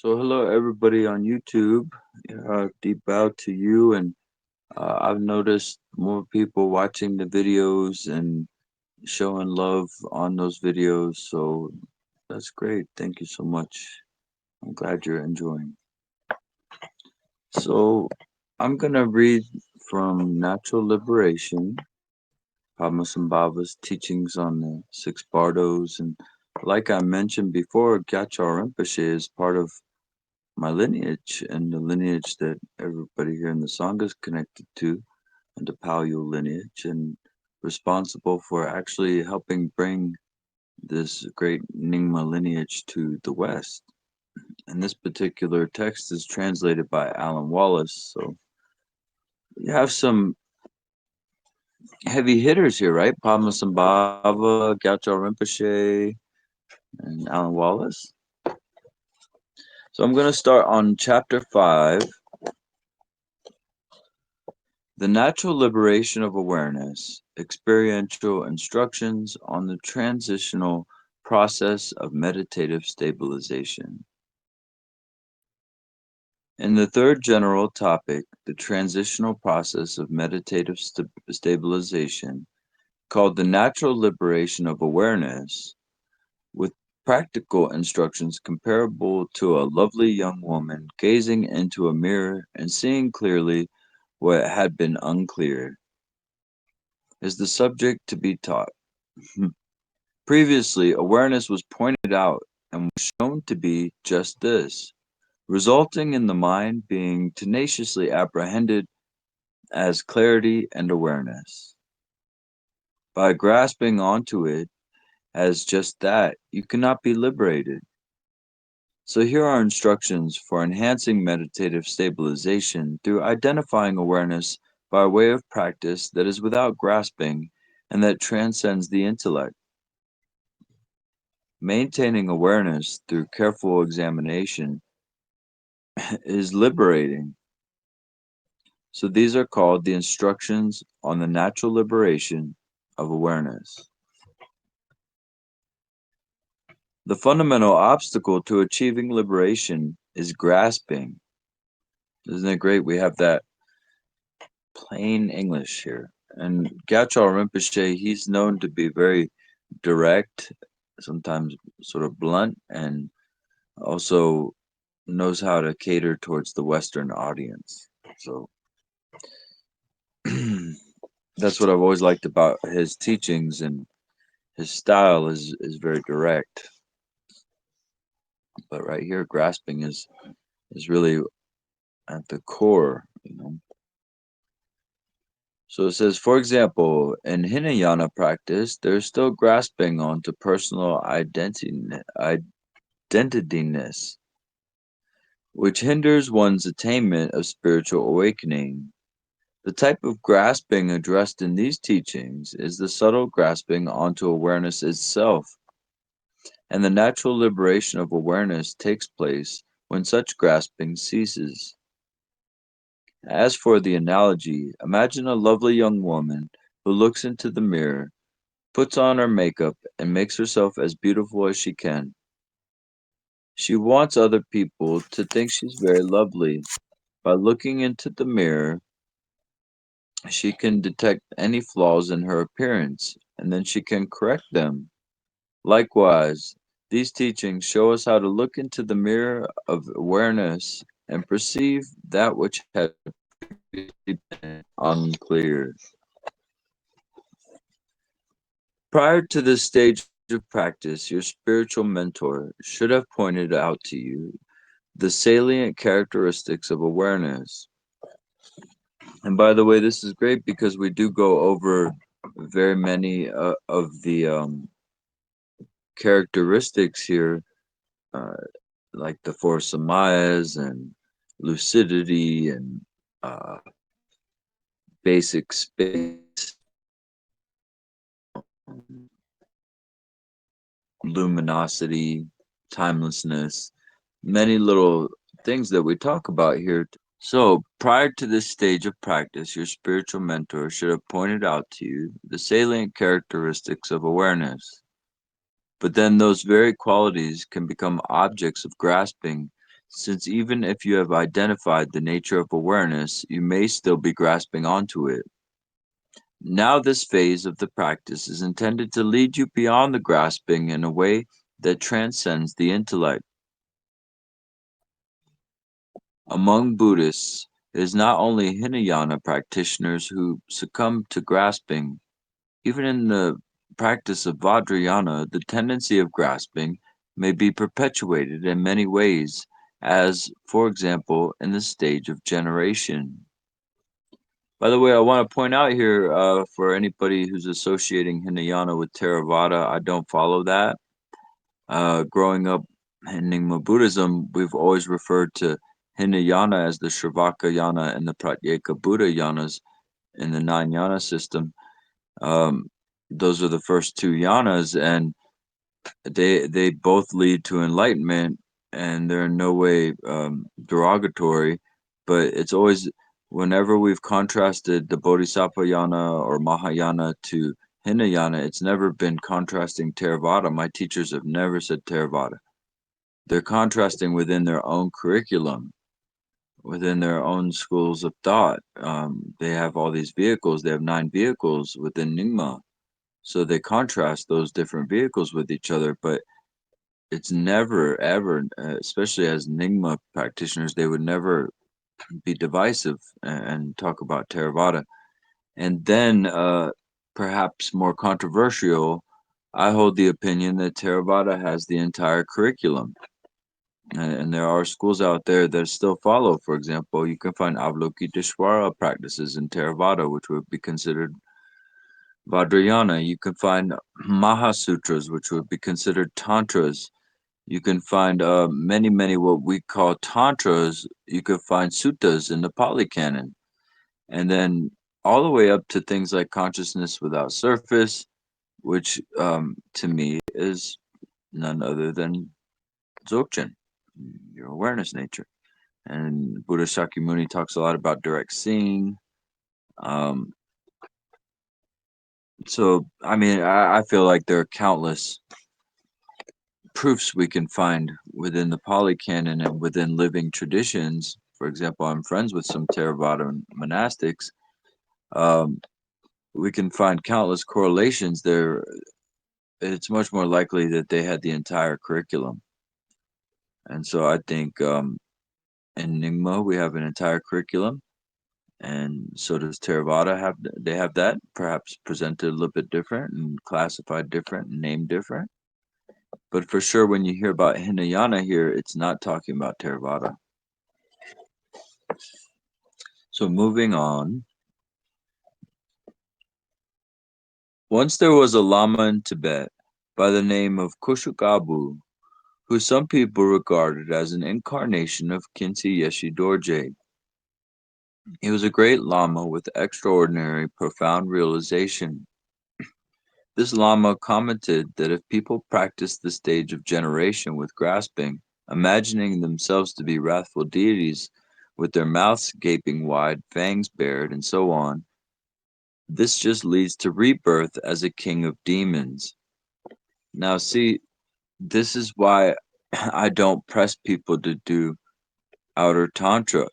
So hello everybody on YouTube. Deep bow to you, and I've noticed more people watching the videos and showing love on those videos. So that's great. Thank you so much. I'm glad you're enjoying. So I'm gonna read from Natural Liberation, Padmasambhava's teachings on the six Bardos, and like I mentioned before, Gocha Rinpoche is part of my lineage and the lineage that everybody here in the Sangha is connected to, and the Paleo lineage, and responsible for actually helping bring this great Nyingma lineage to the West. And this particular text is translated by Alan Wallace. So you have some heavy hitters here, right? Padmasambhava, Gyatso Rinpoche, and Alan Wallace. So I'm going to start on chapter 5. The Natural Liberation of Awareness, Experiential Instructions on the Transitional Process of Meditative Stabilization. In the third general topic, the transitional process of meditative stabilization, called the natural liberation of awareness, with practical instructions comparable to a lovely young woman gazing into a mirror and seeing clearly what had been unclear, is the subject to be taught. Previously, awareness was pointed out and was shown to be just this, resulting in the mind being tenaciously apprehended as clarity and awareness. By grasping onto it as just that, you cannot be liberated. So, here are instructions for enhancing meditative stabilization through identifying awareness by way of practice that is without grasping and that transcends the intellect. Maintaining awareness through careful examination is liberating. So these are called the instructions on the natural liberation of awareness. The fundamental obstacle to achieving liberation is grasping. Isn't it great? We have that plain English here. And Gyatso Rinpoche, he's known to be very direct, sometimes sort of blunt, and also knows how to cater towards the Western audience. So that's what I've always liked about his teachings, and his style is very direct. But right here, grasping is really at the core, you know. So it says, for example, in Hinayana practice, there's still grasping onto personal identityness, which hinders one's attainment of spiritual awakening. The type of grasping addressed in these teachings is the subtle grasping onto awareness itself, and the natural liberation of awareness takes place when such grasping ceases. As for the analogy, imagine a lovely young woman who looks into the mirror, puts on her makeup, and makes herself as beautiful as she can. She wants other people to think she's very lovely. By looking into the mirror, she can detect any flaws in her appearance, and then she can correct them. Likewise, these teachings show us how to look into the mirror of awareness and perceive that which had previously been unclear. Prior to this stage of practice, your spiritual mentor should have pointed out to you the salient characteristics of awareness. And by the way, this is great because we do go over very many of the characteristics here, uh, like the four samayas and lucidity and uh, basic space, luminosity, timelessness, many little things that we talk about here. So, prior to this stage of practice, your spiritual mentor should have pointed out to you the salient characteristics of awareness. But then those very qualities can become objects of grasping since even if you have identified the nature of awareness, you may still be grasping onto it. Now, this phase of the practice is intended to lead you beyond the grasping in a way that transcends the intellect. Among Buddhists, it is not only Hinayana practitioners who succumb to grasping. Even in the practice of Vajrayana, the tendency of grasping may be perpetuated in many ways, as, for example, in the stage of generation. By the way, I want to point out here for anybody who's associating Hinayana with Theravada, I don't follow that. Growing up in Nyingma Buddhism, we've always referred to Hinayana as the Shravaka Yana and the Pratyeka Buddha Yanas in the nine Yana system. Um, those are the first two yanas, and they both lead to enlightenment, and they're in no way derogatory. But it's always whenever we've contrasted the Bodhisattva yana or Mahayana to Hinayana, it's never been contrasting Theravada. My teachers have never said Theravada. They're contrasting within their own curriculum, within their own schools of thought. They have all these vehicles. They have nine vehicles within Nyingma, so they contrast those different vehicles with each other, but it's never ever, especially as Nyingma practitioners, they would never be divisive and talk about Theravada. And then, perhaps more controversial, I hold the opinion that Theravada has the entire curriculum. And there are schools out there that still follow. For example, you can find Avalokiteshvara practices in Theravada, which would be considered Vajrayana. You can find Mahasutras, which would be considered Tantras. You can find many what we call Tantras. You could find suttas in the Pali Canon. And then all the way up to things like consciousness without surface, which to me is none other than Dzogchen, your awareness nature. And Buddha Shakyamuni talks a lot about direct seeing. Um, so, I mean, I feel like there are countless proofs we can find within the Pali Canon and within living traditions. For example, I'm friends with some Theravada monastics. Um, we can find countless correlations there. It's much more likely that they had the entire curriculum. And so I think in Nyingma we have an entire curriculum, and so does Theravada have. They have that, perhaps presented a little bit different and classified different and named different. But for sure, when you hear about Hinayana here, it's not talking about Theravada. So moving on. Once there was a Lama in Tibet by the name of Kushukabu, who some people regarded as an incarnation of Khinti Yeshi Dorje. He was a great Lama with extraordinary, profound realization. This Lama commented that if people practiced the stage of generation with grasping, imagining themselves to be wrathful deities with their mouths gaping wide, fangs bared, and so on, this just leads to rebirth as a king of demons. Now, see, this is why I don't press people to do outer tantra,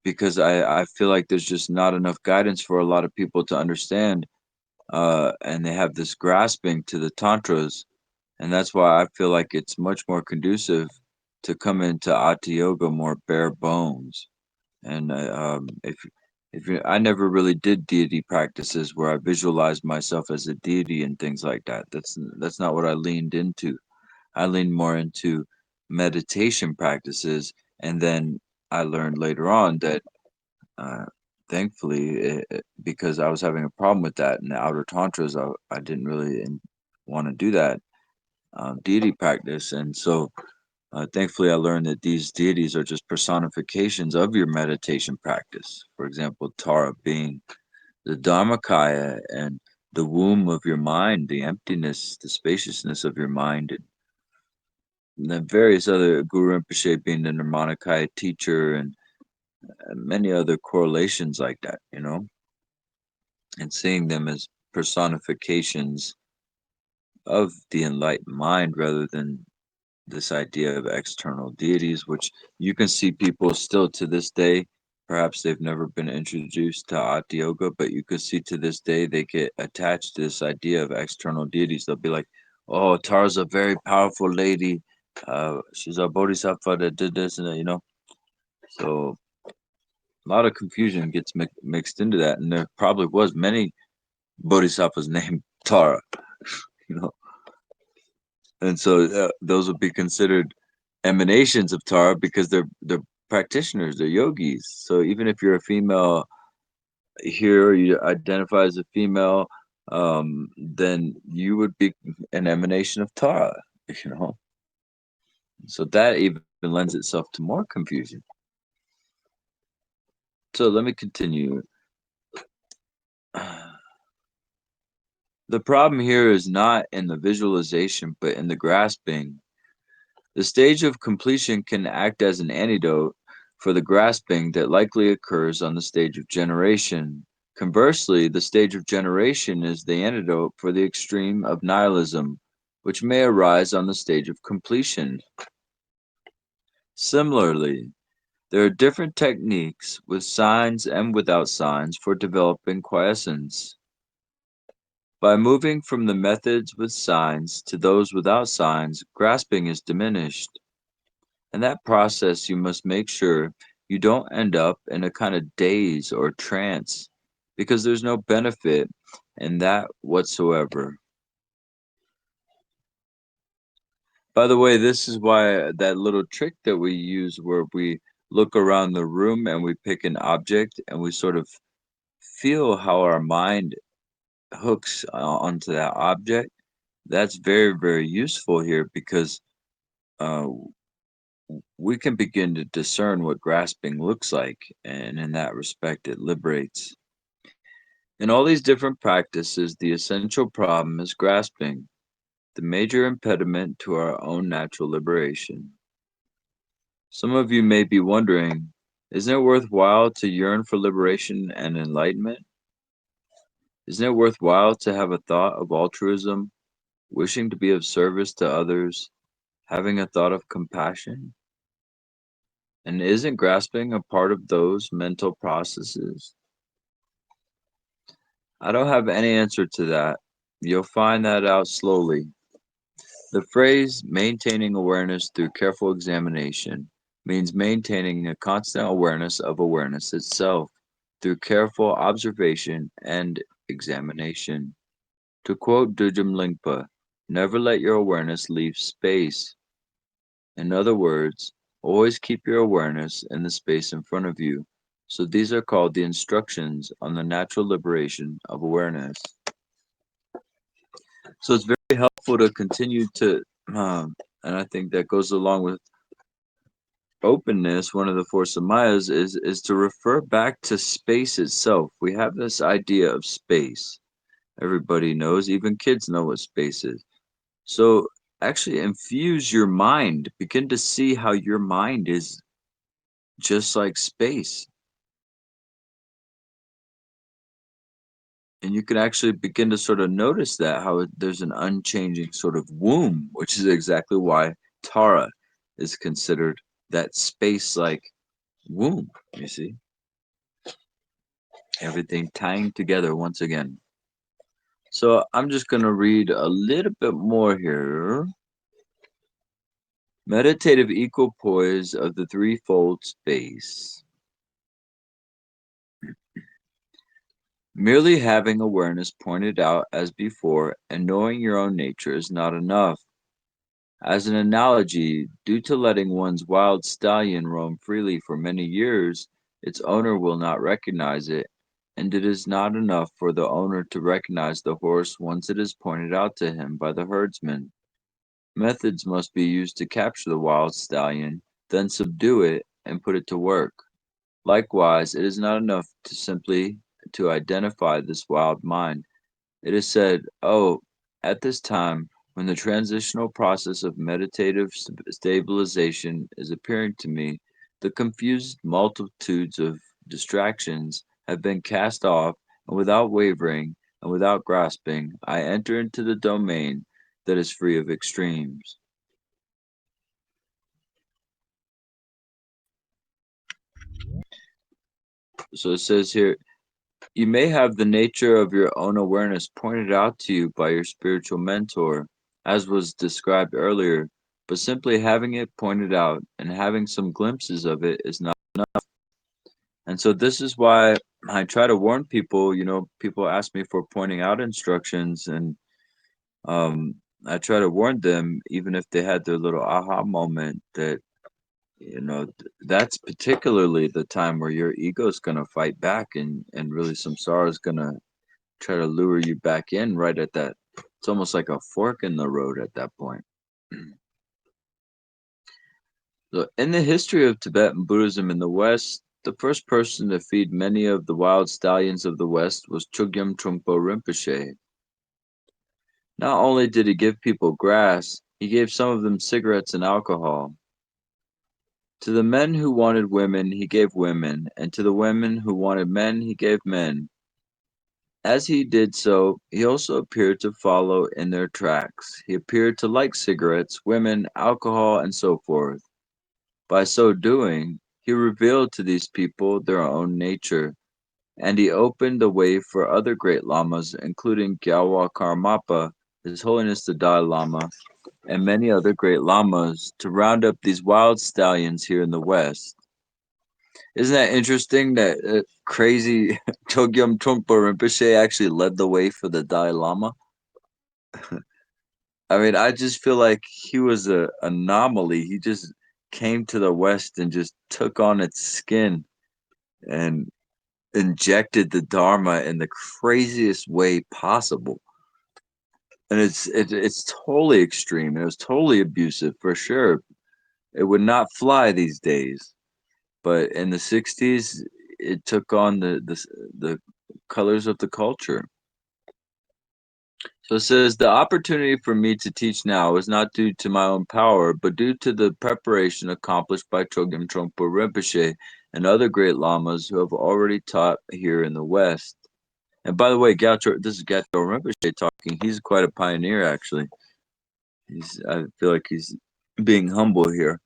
because I feel like there's just not enough guidance for a lot of people to understand, and they have this grasping to the tantras, and that's why I feel like it's much more conducive to come into Hatha Yoga more bare bones. And I never really did deity practices where I visualized myself as a deity and things like that. That's not what I leaned into. I leaned more into meditation practices, and then I learned later on that, uh, thankfully, because I was having a problem with that in the outer tantras, I didn't really want to do that deity practice, and so thankfully I learned that these deities are just personifications of your meditation practice. For example, Tara being the Dharmakaya and the womb of your mind, the emptiness, the spaciousness of your mind, and then various other Guru Rinpoche being the Nirmanakaya teacher, and many other correlations like that, and seeing them as personifications of the enlightened mind rather than this idea of external deities, which you can see people still to this day. Perhaps they've never been introduced to Ati Yoga, but you could see to this day they get attached to this idea of external deities. They'll be like, "Oh, Tara's a very powerful lady. She's a bodhisattva that did this and that," you know. So a lot of confusion gets mixed into that, and there probably was many bodhisattvas named Tara, you know, and so those would be considered emanations of Tara because they're practitioners, they're yogis. So even if you're a female here, you identify as a female, then you would be an emanation of Tara, you know. So that even lends itself to more confusion. So let me continue. The problem here is not in the visualization, but in the grasping. The stage of completion can act as an antidote for the grasping that likely occurs on the stage of generation. Conversely, the stage of generation is the antidote for the extreme of nihilism, which may arise on the stage of completion. Similarly, there are different techniques with signs and without signs for developing quiescence. By moving from the methods with signs to those without signs, grasping is diminished. In that process, you must make sure you don't end up in a kind of daze or trance because there's no benefit in that whatsoever. By the way, this is why that little trick that we use where we look around the room and we pick an object and we sort of feel how our mind hooks onto that object. That's very, very useful here because uh, we can begin to discern what grasping looks like, and in that respect, it liberates. In all these different practices, the essential problem is grasping, the major impediment to our own natural liberation. Some of you may be wondering, isn't it worthwhile to yearn for liberation and enlightenment? Isn't it worthwhile to have a thought of altruism, wishing to be of service to others, having a thought of compassion? And isn't grasping a part of those mental processes? I don't have any answer to that. You'll find that out slowly. The phrase maintaining awareness through careful examination means maintaining a constant awareness of awareness itself through careful observation and examination. To quote Dujum Lingpa, never let your awareness leave space. In other words, always keep your awareness in the space in front of you. So these are called the instructions on the natural liberation of awareness. So it's very helpful to continue to, and I think that goes along with openness. One of the four samayas is to refer back to space itself. We have this idea of space. Everybody knows, even kids know what space is. So actually infuse your mind. Begin to see how your mind is just like space. And you can actually begin to sort of notice that how there's an unchanging sort of womb, which is exactly why Tara is considered that space like womb. You see, everything tying together once again. So I'm just going to read a little bit more here. Meditative equipoise of the threefold space. Merely having awareness pointed out as before and knowing your own nature is not enough. As an analogy, due to letting one's wild stallion roam freely for many years, its owner will not recognize it, and it is not enough for the owner to recognize the horse once it is pointed out to him by the herdsman. Methods must be used to capture the wild stallion, then subdue it and put it to work. Likewise, it is not enough to simply to identify this wild mind. It is said, "Oh, at this time, when the transitional process of meditative stabilization is appearing to me, the confused multitudes of distractions have been cast off, and without wavering and without grasping, I enter into the domain that is free of extremes." So it says here, you may have the nature of your own awareness pointed out to you by your spiritual mentor, as was described earlier, but simply having it pointed out and having some glimpses of it is not enough. And so this is why I try to warn people. People ask me for pointing out instructions, and um, I try to warn them, even if they had their little aha moment, that that's particularly the time where your ego's gonna fight back, and really some sorrow is gonna try to lure you back in right at that. It's almost like a fork in the road at that point. So, in the history of Tibetan Buddhism in the West, the first person to feed many of the wild stallions of the West was Chogyam Trungpa Rinpoche. Not only did he give people grass, he gave some of them cigarettes and alcohol. To the men who wanted women, he gave women, and to the women who wanted men, he gave men. As he did so, he also appeared to follow in their tracks. He appeared to like cigarettes, women, alcohol, and so forth. By so doing, he revealed to these people their own nature, and he opened the way for other great lamas, including Gyalwa Karmapa, His Holiness the Dalai Lama, and many other great lamas, to round up these wild stallions here in the West. Isn't that interesting that crazy Chogyam Trungpa Rinpoche actually led the way for the Dalai Lama? I mean, I just feel like he was a anomaly. He just came to the West and just took on its skin and injected the Dharma in the craziest way possible. And it's totally extreme. It was totally abusive for sure. It would not fly these days. But in the '60s, it took on the colors of the culture. So it says the opportunity for me to teach now is not due to my own power, but due to the preparation accomplished by Chogyam Trungpa Rinpoche and other great lamas who have already taught here in the West. And by the way, this is Gacho Rinpoche talking. He's quite a pioneer, actually. I feel like he's being humble here.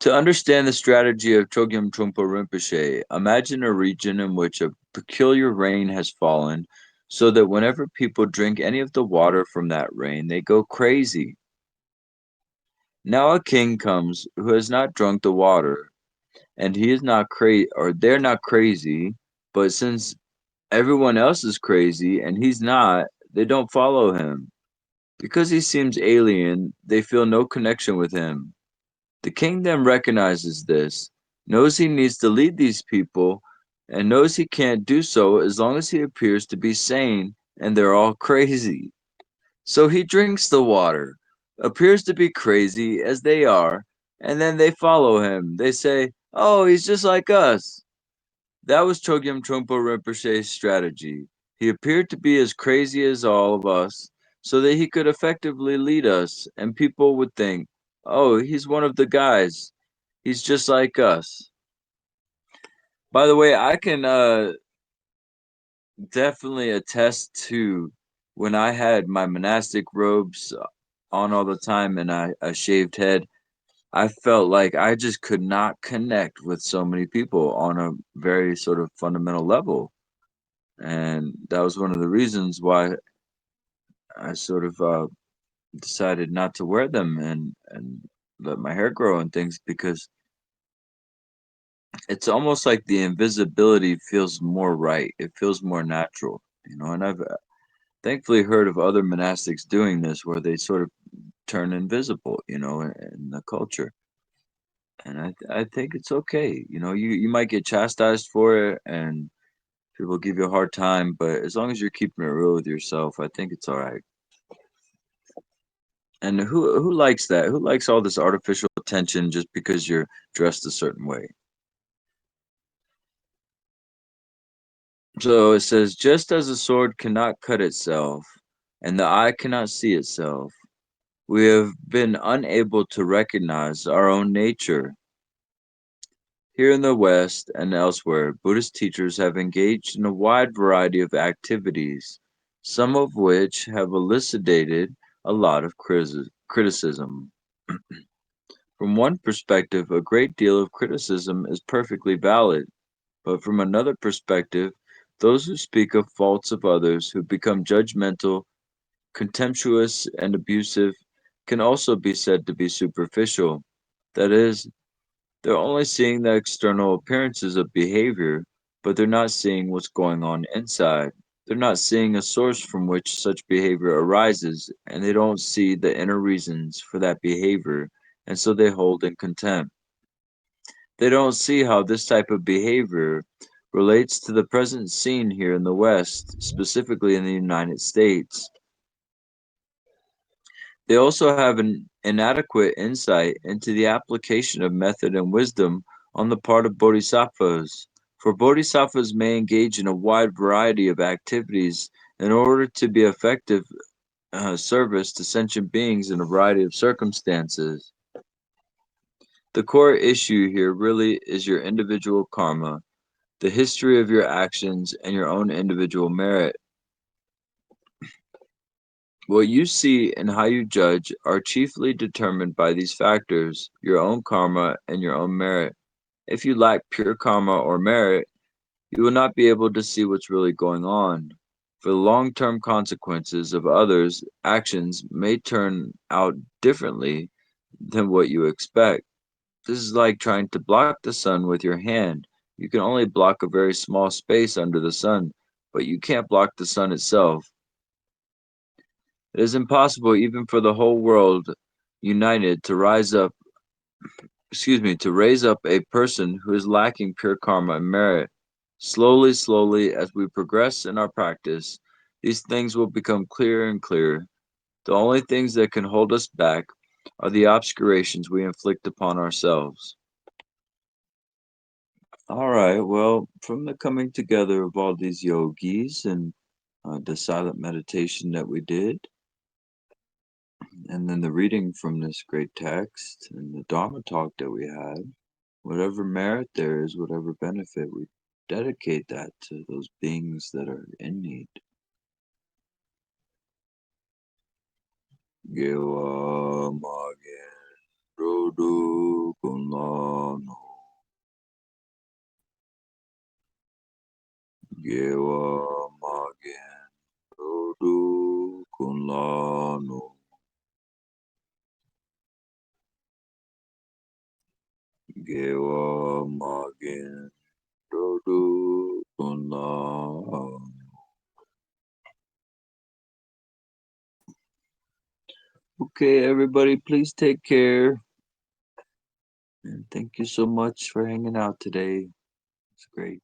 To understand the strategy of Chogyam Trungpa Rinpoche, imagine a region in which a peculiar rain has fallen, so that whenever people drink any of the water from that rain, they go crazy. Now a king comes who has not drunk the water, and he is not crazy, or they're not crazy, but since everyone else is crazy and he's not, they don't follow him. Because he seems alien, they feel no connection with him. The king then recognizes this, knows he needs to lead these people, and knows he can't do so as long as he appears to be sane and they're all crazy. So he drinks the water, appears to be crazy as they are, and then they follow him. They say, "Oh, he's just like us." That was Chogyam Trungpa Rinpoche's strategy. He appeared to be as crazy as all of us so that he could effectively lead us, and people would think, "Oh, he's one of the guys. He's just like us." By the way, I can definitely attest to when I had my monastic robes on all the time and a shaved head, I felt like I just could not connect with so many people on a very sort of fundamental level. And that was one of the reasons why I sort of decided not to wear them and let my hair grow and things, because it's almost like the invisibility feels more right. It feels more natural. And I've thankfully heard of other monastics doing this where they sort of turn invisible, in the culture. And I think it's okay. You might get chastised for it and people give you a hard time, but as long as you're keeping it real with yourself, I think it's all right. And who likes that? Who likes all this artificial attention just because you're dressed a certain way? So it says, just as a sword cannot cut itself, and the eye cannot see itself, we have been unable to recognize our own nature. Here in the West and elsewhere, Buddhist teachers have engaged in a wide variety of activities, some of which have elicited a lot of criticism. From one perspective, a great deal of criticism is perfectly valid. But from another perspective, those who speak of faults of others, who become judgmental, contemptuous, and abusive, can also be said to be superficial. That is, they're only seeing the external appearances of behavior, but they're not seeing what's going on inside. They're not seeing a source from which such behavior arises, and they don't see the inner reasons for that behavior, and so they hold in contempt. They don't see how this type of behavior relates to the present scene here in the West, specifically in the United States. They also have an inadequate insight into the application of method and wisdom on the part of bodhisattvas. For bodhisattvas may engage in a wide variety of activities in order to be effective service to sentient beings in a variety of circumstances. The core issue here really is your individual karma, the history of your actions, and your own individual merit. What you see and how you judge are chiefly determined by these factors, your own karma and your own merit. If you lack pure karma or merit, you will not be able to see what's really going on. For the long term consequences of others' actions may turn out differently than what you expect. This is like trying to block the sun with your hand. You can only block a very small space under the sun, but you can't block the sun itself. It is impossible even for the whole world united to to raise up a person who is lacking pure karma and merit. Slowly, slowly, as we progress in our practice, these things will become clearer and clearer. The only things that can hold us back are the obscurations we inflict upon ourselves. All right, well, from the coming together of all these yogis and the silent meditation that we did, and then the reading from this great text and the Dharma talk that we had, whatever merit there is, whatever benefit, we dedicate that to those beings that are in need. Gewa Magen Rodu Kunlano. Gewa Magen Rodu Kunlano. Gewa Magen Rodu Kunlano. Okay, everybody, please take care. And thank you so much for hanging out today. It's great.